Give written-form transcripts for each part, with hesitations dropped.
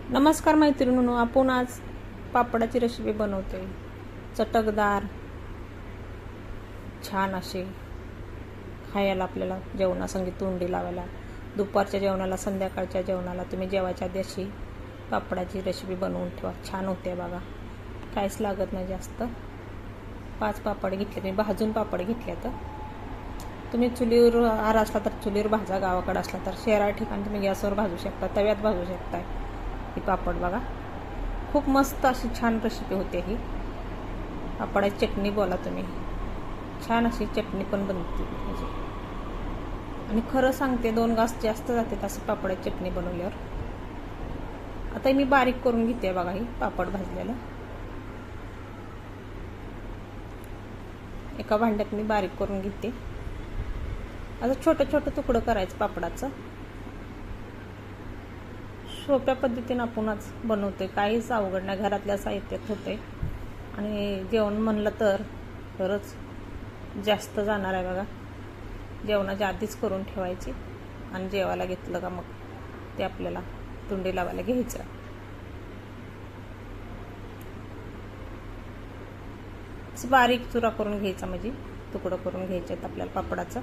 नमस्कार मैत्रिणींनो, आपण आज पापडाची रेसिपी बनवतोय। चटकदार छान असे खायला आपल्याला जेवणासंगी तोंडी लावायला, दुपारच्या जेवणाला, संध्याकाळच्या जेवणाला तुम्ही जेवायच्या आधी अशी पापडाची रेसिपी बनवून ठेवा। छान होते बघा, काहीच लागत नाही जास्त। 5 पापड घेतले मी, भाजून पापड घेतले। तर तुम्ही चुलीवर आर असला तर चुलीवर भाजा, गावाकडे असला तर शहरा ठिकाणी तुम्ही गॅसवर भाजू शकता, तव्यात भाजू शकता। ही पापड बघा, खूप मस्त अशी छान रेसिपी होते। ही पापडाची चटणी बोला तुम्ही, छान अशी चटणी पण बनते म्हणजे। आणि खरं सांगते 2 घास जास्त जाते असं पापडाची चटणी बनवल्यावर। आता मी बारीक करून घेते बघा, ही पापड भाजलेलं एका भांड्यात मी बारीक करून घेते। आता छोटं छोटं तुकडं करायचं पापडाचं। सोप्या पद्धतीने आपण आज बनवतोय, काहीच अवघड नाही, घरातल्या साहित्यात होते। आणि जेवण म्हणलं तर खरंच जास्त जाणार आहे बघा। जेवणाच्या आधीच करून ठेवायची आणि जेवायला घेतलं का मग ते आपल्याला तोंडी लावायला घ्यायचं। असं बारीक चुरा करून घ्यायचा, म्हणजे तुकडं करून घ्यायचे आपल्याला पापडाचं।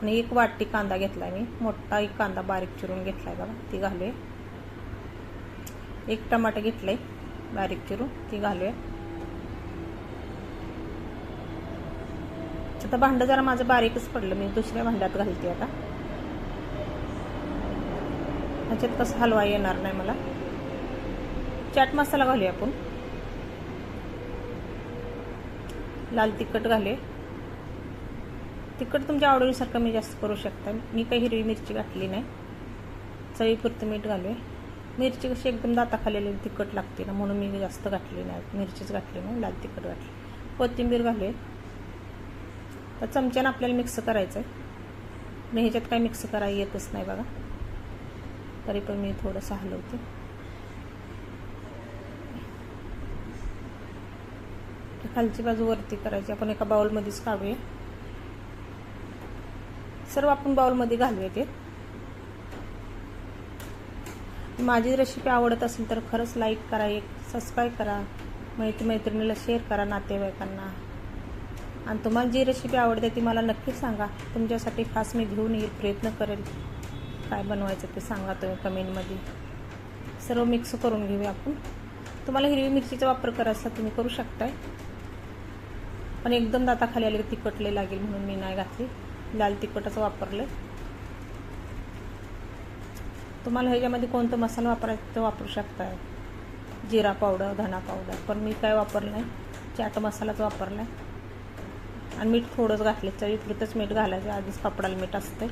आणि 1 वाटी कांदा घेतलाय मी, मोठा एक कांदा बारीक चिरून घेतलाय बघा, ती घालूया। 1 टमाटर घेतलंय बारीक चिरून, ती घालूया। आता भांडं जरा माझं बारीकच पडलं, मी दुसऱ्या भांड्यात घालते आता। ह्याच्यात कसं हलवा येणार नाही मला। चाट मसाला घालूया आपण, लाल तिखट घालूया। तिखट तुमच्या आवडीनुसार कमी जास्त करू शकता। मी काही हिरवी मिरची घातली नाही, चवीपुरतं मीठ घालूया। मिरची कशी एकदम दाताखाली तिखट लागते ना, म्हणून मी जास्त घातली नाही, मिरचीच घातली नाही, लाल तिखट घातली। कोथिंबीर घालूया। तर चमच्यानं आपल्याला मिक्स करायचं आहे। मी ह्याच्यात काही मिक्स करायला येतच नाही बघा, तरी पण मी थोडंसं हलवते। खालची बाजू वरती करायची। आपण एका बाउलमध्येच काढूया, सर्व आपण बाउलमध्ये घालूया ते। माझी रेसिपी आवडत असेल तर खरंच लाईक करा, एक सबस्क्राईब करा, मैत्रिणीला शेअर करा, नातेवाईकांना। आणि तुम्हाला जी रेसिपी आवडते ती मला नक्की सांगा, तुमच्यासाठी खास मी घेऊन येईल, प्रयत्न करेल। काय बनवायचं ते सांगा तुम्ही कमेंटमध्ये। सर्व मिक्स करून घेऊया आपण। तुम्हाला हिरवी मिरचीचा वापर करायचा तुम्ही करू शकताय, पण एकदम दाताखाली आले की तिखटले लागेल म्हणून मी नाही घातली, लाल तिखटाचं वापरलं। तुम्हाला ह्याच्यामध्ये कोणतं मसाला वापरायचा ते वापरू शकताय, जिरा पावडर, धना पावडर, पण मी काय वापरलं नाही, चाट मसालाच वापरला आहे। आणि मीठ थोडंच घातले, चवीपुरतंच मीठ घालायचं, आधीच पापडाला मीठ असतं।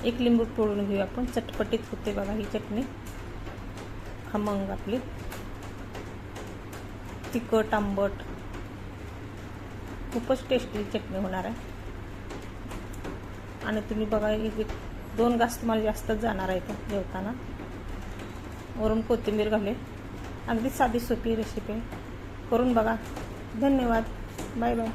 1 लिंबू पिळून घेऊया आपण, चटपटीत होते बघा ही चटणी, खमंग आपली, तिखट आंबट, खूपच टेस्टी चटणी होणार आहे। आणि तुम्ही बघा 2 घास तुम्हाला जास्तच जाणार आहे जेवताना। वरून कोथिंबीर घाले। अगदी साधी सोपी रेसिपी करून बघा। धन्यवाद, बाय बाय।